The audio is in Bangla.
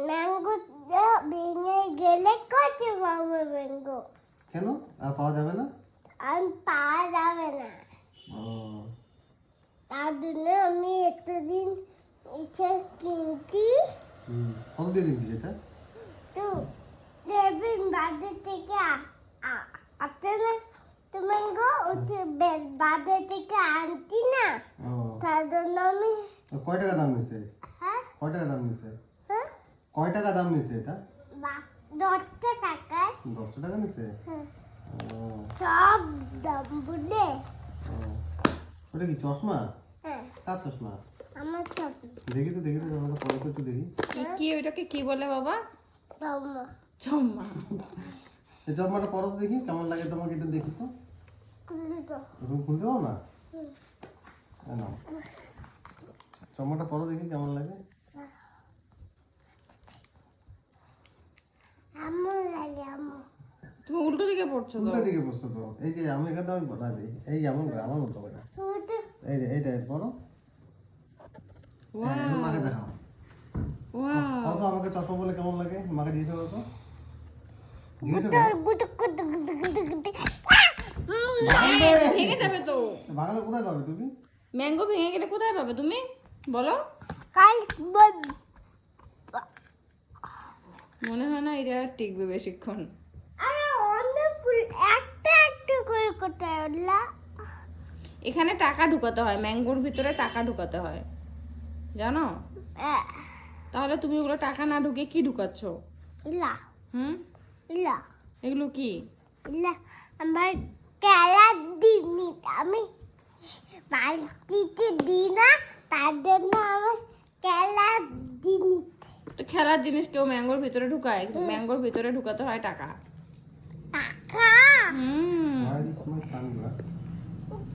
ম্যাঙ্গো ভেঙে গেলে কত পাবো ম্যাঙ্গো? কেন আর পাওয়া যাবে না? আর পাওয়া যাবে না। ও তার জন্য আমি এতদিন ইচ্ছে কিনতি। কত দিয়ে কিনছিস এটা? তো দেবেন বাজার থেকে আসতে না তো ম্যাঙ্গো উঠে বাজার থেকে আনতি না, ও তার জন্য আমি। কয় টাকা দাম নিছে? হ্যাঁ কয় টাকা দাম নিছে? হ্যাঁ কয় টাকা দাম নিছে এটা? 10 টাকায়। 10 টাকা নিছে? হ্যাঁ, ও সব দাম বুঝলে। ও। ওটা কি চশমা? হ্যাঁ কার চশমা? আমার সব দেখি তো চশমাটা পরে তো একটু দেখি। কি ওইটাকে কি বলে বাবা? দাম চম্মা। এই চশমাটা পরে তো দেখি কেমন লাগে তোমাকে, এটা দেখি তো। খুলে তো। তুমি খুলতে পারো না? না চশমাটা পরে দেখি কেমন লাগে। আমার লাগে আমার। তুমি উল্টো দিকে পড়ছো তো। উল্টা দিকে বসছো তো। এই যে আমি এখানে আমি বলা দিই, এই যেমন আমার মতো করে। তুমি তো এই যে এইটা বড়। হ্যাঁ এর মাকে দেখাও। ওয়াও। কত আমাকে চশমা বলে কেমন লাগে? মাকে জিজ্ঞেস করো তো। জিজ্ঞেস করো। ভেঙে যাবে তো। বাংলা কোথায় পাবে তুমি? ম্যাঙ্গো ভেঙে গেলে কোথায় পাবে তুমি বলো? কাল মনে হয় না এটা আর টিকবে বেশিক্ষণ। আরে অনেকগুলো একটা একটা করে কোথায় উঠলা? এখানে টাকা ঢুকাতে হয়, ম্যাঙ্গোর ভিতরে টাকা ঢুকাতে হয় জানো? তাহলে তুমি ওগুলো টাকা না ঢুকে কি ঢুকাচ্ছ? ইলা হুম, ইলা এগুলো কি? ইলা আমার খেলার দিনই আমি বালতিতে দিই না, তার জন্য আমার খেলার দিন তো খেলার জিনিস কেউ ম্যাঙ্গোর ভিতরে ঢুকায়? ম্যাঙ্গোর ভিতরে ঢুকাতে হয় টাকা। টাকা। হুম, Where is my sunglass?